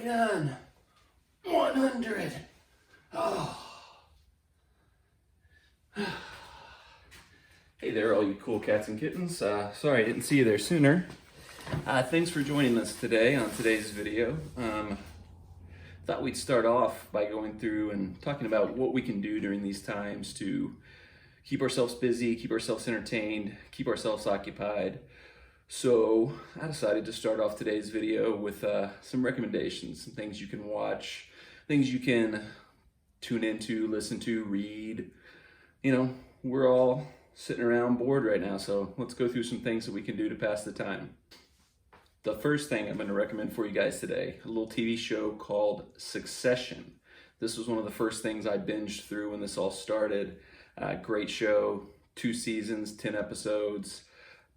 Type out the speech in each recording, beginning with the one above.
done. 100. Oh. Hey there, all you cool cats and kittens. Sorry I didn't see you there sooner. Thanks for joining us today on today's video. Thought we'd start off by going through and talking about what we can do during these times to keep ourselves busy, keep ourselves entertained, keep ourselves occupied. So I decided to start off today's video with some recommendations, some things you can watch, things you can tune into, listen to, read. You know, we're all sitting around bored right now, so let's go through some things that we can do to pass the time. The first thing I'm going to recommend for you guys today, a little TV show called Succession. This was one of the first things I binged through when this all started. Great show, 2 seasons, 10 episodes,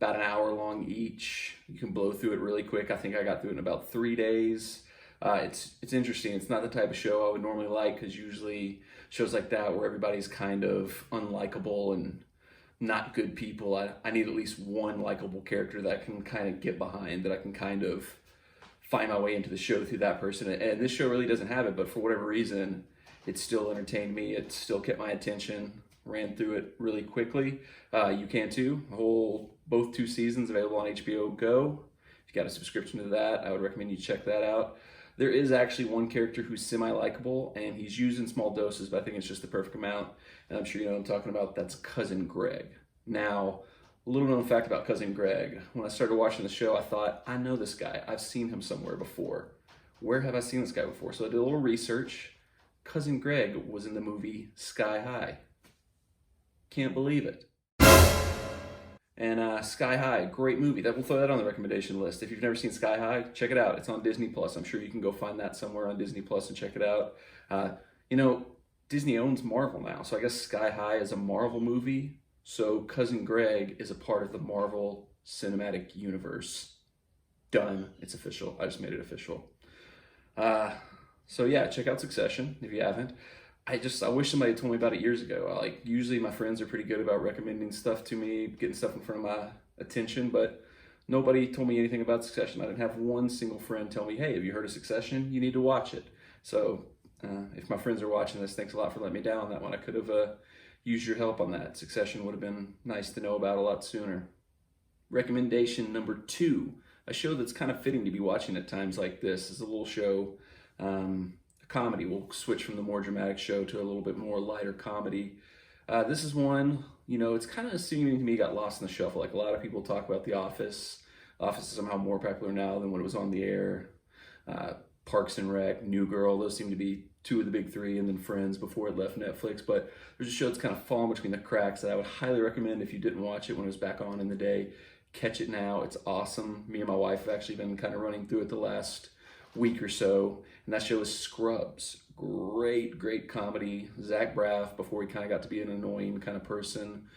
about an hour long each. You can blow through it really quick. I think I got through it in about 3 days. It's interesting. It's not the type of show I would normally like, because usually shows like that where everybody's kind of unlikable and not good people. I need at least one likable character that I can kind of get behind, that I can kind of find my way into the show through that person. And this show really doesn't have it, but for whatever reason, it still entertained me. It still kept my attention. Ran through it really quickly. You can too. Both 2 seasons available on HBO Go. If you got a subscription to that, I would recommend you check that out. There is actually one character who's semi-likable, and he's used in small doses, but I think it's just the perfect amount. And I'm sure you know what I'm talking about. That's Cousin Greg. Now, a little known fact about Cousin Greg. When I started watching the show, I thought, I know this guy. I've seen him somewhere before. Where have I seen this guy before? So I did a little research. Cousin Greg was in the movie Sky High. Can't believe it. And Sky High, great movie. We'll throw that on the recommendation list. If you've never seen Sky High, check it out. It's on Disney Plus. I'm sure you can go find that somewhere on Disney Plus and check it out. You know, Disney owns Marvel now, so I guess Sky High is a Marvel movie. So Cousin Greg is a part of the Marvel Cinematic Universe. Done. It's official. I just made it official. So yeah, check out Succession if you haven't. I wish somebody told me about it years ago. Usually my friends are pretty good about recommending stuff to me, getting stuff in front of my attention, but nobody told me anything about Succession. I didn't have one single friend tell me, hey, have you heard of Succession? You need to watch it. So if my friends are watching this, thanks a lot for letting me down on that one. I could have used your help on that. Succession would have been nice to know about a lot sooner. Recommendation number 2, a show that's kind of fitting to be watching at times like this, is a little show, comedy. We'll switch from the more dramatic show to a little bit more lighter comedy. This is one, you know, it's kind of seeming to me got lost in the shuffle. Like a lot of people talk about The Office. Office is somehow more popular now than when it was on the air. Parks and Rec, New Girl, those seem to be 2 of the big 3, and then Friends before it left Netflix. But there's a show that's kind of fallen between the cracks that I would highly recommend if you didn't watch it when it was back on in the day. Catch it now. It's awesome. Me and my wife have actually been kind of running through it the last week or so, and that show is Scrubs. Great comedy. Zach Braff, before he kind of got to be an annoying kind of person.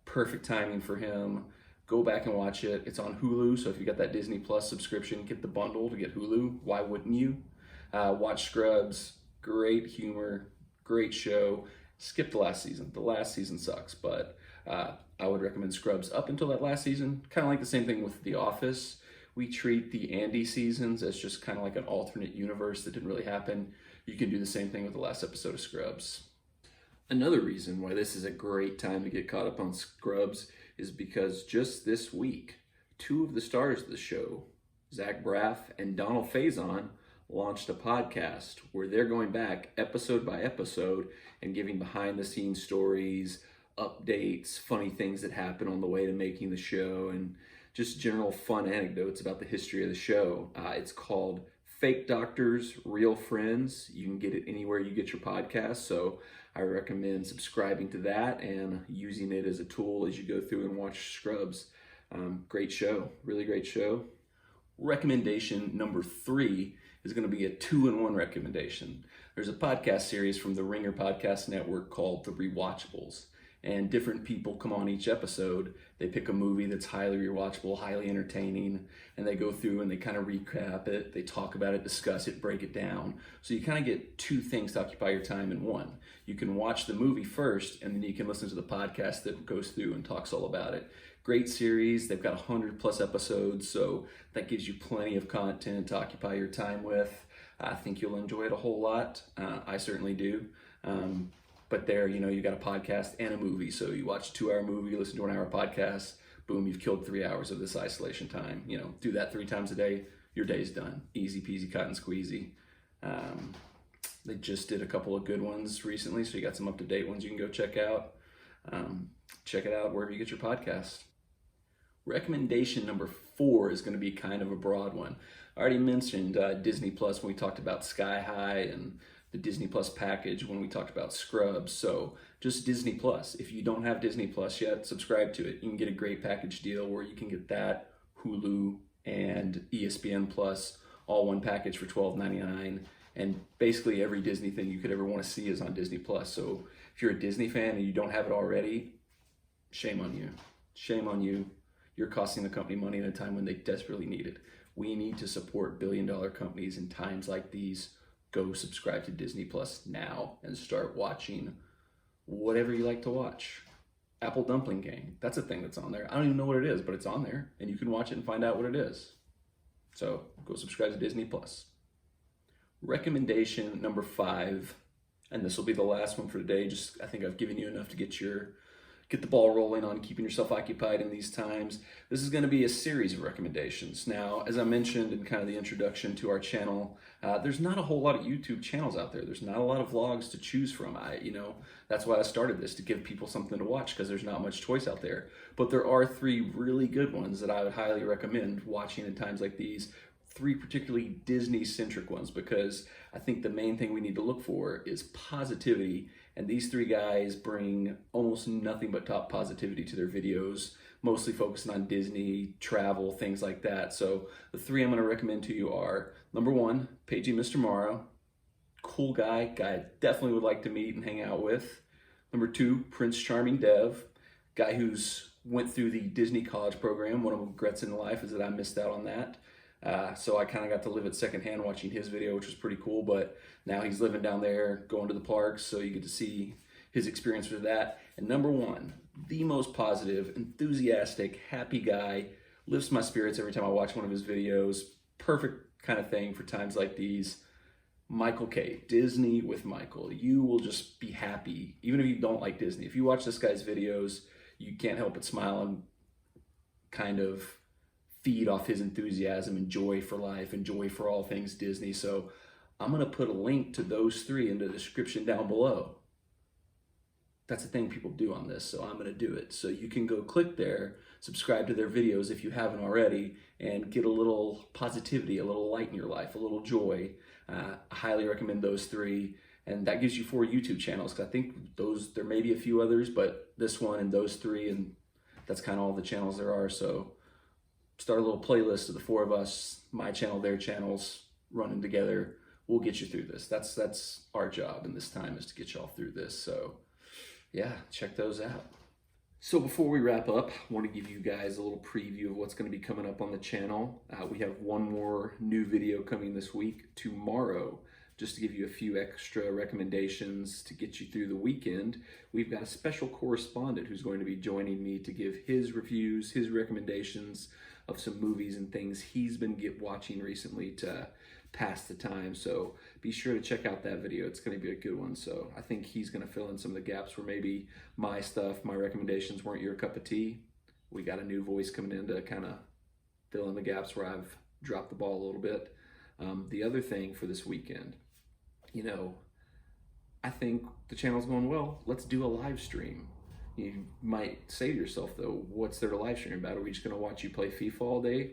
Perfect timing for him. Go back and watch it. It's on Hulu, so if you got that Disney Plus subscription, get the bundle to get Hulu. Why wouldn't you? Watch Scrubs. Great humor, great show. Skip the last season. The last season sucks, but I would recommend Scrubs up until that last season. Kind of like the same thing with The Office. We treat the Andy seasons as just kind of like an alternate universe that didn't really happen. You can do the same thing with the last episode of Scrubs. Another reason why this is a great time to get caught up on Scrubs is because just this week, 2 of the stars of the show, Zach Braff and Donald Faison, launched a podcast where they're going back episode by episode and giving behind the scenes stories, updates, funny things that happen on the way to making the show, and just general fun anecdotes about the history of the show. It's called Fake Doctors, Real Friends. You can get it anywhere you get your podcast, so I recommend subscribing to that and using it as a tool as you go through and watch Scrubs. Great show, really great show. Recommendation number 3 is going to be a 2-in-1 recommendation. There's a podcast series from the Ringer Podcast Network called The Rewatchables. And different people come on each episode. They pick a movie that's highly rewatchable, highly entertaining, and they go through and they kind of recap it. They talk about it, discuss it, break it down. So you kind of get 2 things to occupy your time in one. You can watch the movie first, and then you can listen to the podcast that goes through and talks all about it. Great series. They've got 100+ episodes, so that gives you plenty of content to occupy your time with. I think you'll enjoy it a whole lot. I certainly do. But there, you got a podcast and a movie. So you watch a 2-hour movie, listen to an hour podcast, boom, you've killed 3 hours of this isolation time. Do that 3 times a day, your day's done. Easy peasy, cut and squeezy. They just did a couple of good ones recently, so you got some up-to-date ones you can go check out. Check it out wherever you get your podcast. Recommendation number 4 is going to be kind of a broad one. I already mentioned Disney Plus when we talked about Sky High, and the Disney Plus package when we talked about Scrubs. So just Disney Plus. If you don't have Disney Plus yet, subscribe to it. You can get a great package deal where you can get that, Hulu, and ESPN Plus, all one package for $12.99. And basically every Disney thing you could ever want to see is on Disney Plus. So if you're a Disney fan and you don't have it already, shame on you. Shame on you. You're costing the company money at a time when they desperately need it. We need to support billion-dollar companies in times like these. Go subscribe to Disney Plus now and start watching whatever you like to watch. Apple Dumpling Gang, that's a thing that's on there. I don't even know what it is, but it's on there, and you can watch it and find out what it is. So go subscribe to Disney Plus. Recommendation number 5, and this will be the last one for today. I think I've given you enough to get the ball rolling on keeping yourself occupied in these times. This is going to be a series of recommendations. Now, as I mentioned in kind of the introduction to our channel, there's not a whole lot of YouTube channels out there. There's not a lot of vlogs to choose from. That's why I started this, to give people something to watch, because there's not much choice out there. But there are 3 really good ones that I would highly recommend watching in times like these. 3 particularly Disney-centric ones, because I think the main thing we need to look for is positivity, and these 3 guys bring almost nothing but top positivity to their videos, mostly focusing on Disney, travel, things like that. So the 3 I'm going to recommend to you are, number 1, Pagey Mr. Morrow. Cool guy I definitely would like to meet and hang out with. Number 2, Prince Charming Dev, guy who's went through the Disney college program. One of my regrets in life is that I missed out on that. So I kind of got to live it secondhand watching his video, which was pretty cool, but now he's living down there, going to the parks, so you get to see his experience with that. And number 1, the most positive, enthusiastic, happy guy, lifts my spirits every time I watch one of his videos. Perfect kind of thing for times like these. Michael K. Disney with Michael. You will just be happy, even if you don't like Disney. If you watch this guy's videos, you can't help but smile and kind of feed off his enthusiasm and joy for life and joy for all things Disney. So I'm going to put a link to those 3 in the description down below. That's the thing people do on this, so I'm going to do it. So you can go click there, subscribe to their videos if you haven't already, and get a little positivity, a little light in your life, a little joy. I highly recommend those 3, and that gives you 4 YouTube channels, because I think there may be a few others, but this one and those 3, and that's kind of all the channels there are. So start a little playlist of the 4 of us, my channel, their channels, running together. We'll get you through this. That's our job in this time, is to get y'all through this. So yeah, check those out. So before we wrap up, I want to give you guys a little preview of what's going to be coming up on the channel. We have one more new video coming this week, tomorrow. Just to give you a few extra recommendations to get you through the weekend, we've got a special correspondent who's going to be joining me to give his reviews, his recommendations of some movies and things he's been watching recently to pass the time. So be sure to check out that video. It's going to be a good one. So I think he's going to fill in some of the gaps where maybe my recommendations weren't your cup of tea. We got a new voice coming in to kind of fill in the gaps where I've dropped the ball a little bit. The other thing for this weekend, I think the channel's going well. Let's do a live stream. You might say to yourself, though, what's there to live stream about? Are we just going to watch you play FIFA all day?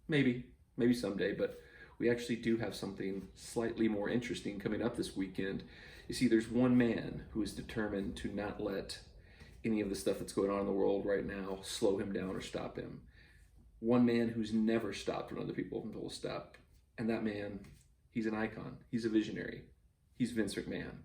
Maybe someday, but we actually do have something slightly more interesting coming up this weekend. You see, there's one man who is determined to not let any of the stuff that's going on in the world right now slow him down or stop him. One man who's never stopped when other people will stop. And that man, he's an icon. He's a visionary. He's Vince McMahon.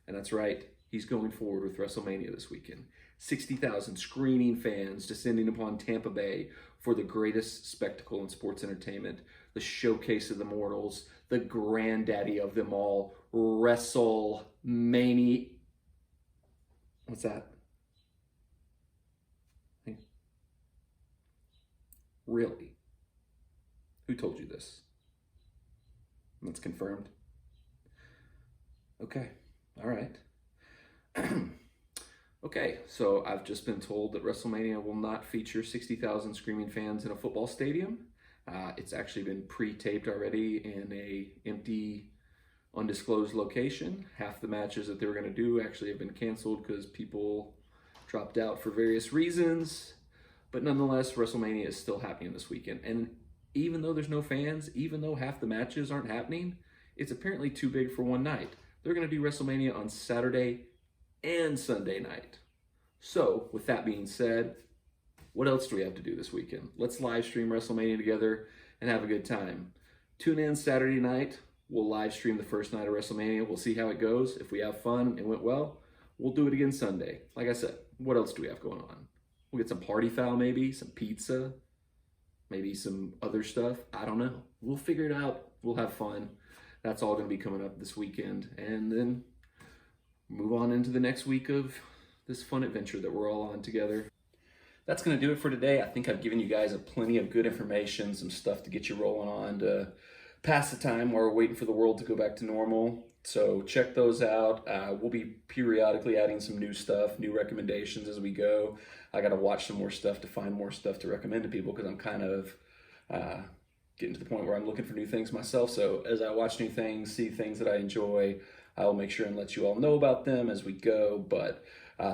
And that's right, he's going forward with WrestleMania this weekend. 60,000 screaming fans descending upon Tampa Bay for the greatest spectacle in sports entertainment, the showcase of the mortals, the granddaddy of them all, WrestleMania. What's that? Really? Who told you this? That's confirmed. Okay. All right. Okay, so I've just been told that WrestleMania will not feature 60,000 screaming fans in a football stadium. It's actually been pre-taped already in a empty, undisclosed location. Half the matches that they were going to do actually have been canceled because people dropped out for various reasons. But nonetheless, WrestleMania is still happening this weekend. And even though there's no fans, even though half the matches aren't happening, it's apparently too big for one night. They're going to do WrestleMania on Saturday and Sunday night. So, with that being said, what else do we have to do this weekend? Let's live stream WrestleMania together and have a good time. Tune in Saturday night. We'll live stream the first night of WrestleMania. We'll see how it goes. If we have fun and it went well, we'll do it again Sunday. Like I said, what else do we have going on? We'll get some party foul maybe, some pizza, maybe some other stuff. I don't know. We'll figure it out. We'll have fun. That's all going to be coming up this weekend. And then move on into the next week of this fun adventure that we're all on together. That's going to do it for today. I think I've given you guys plenty of good information, some stuff to get you rolling on to pass the time while we're waiting for the world to go back to normal. So check those out. We'll be periodically adding some new stuff, new recommendations as we go. I got to watch some more stuff to find more stuff to recommend to people because I'm kind of getting to the point where I'm looking for new things myself. So as I watch new things, see things that I enjoy, I'll make sure and let you all know about them as we go. But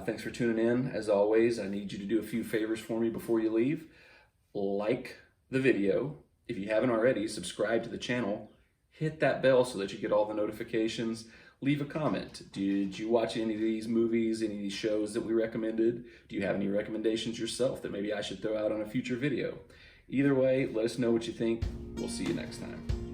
thanks for tuning in. As always, I need you to do a few favors for me before you leave. Like the video. If you haven't already, subscribe to the channel. Hit that bell so that you get all the notifications. Leave a comment. Did you watch any of these movies, any of these shows that we recommended? Do you have any recommendations yourself that maybe I should throw out on a future video? Either way, let us know what you think. We'll see you next time.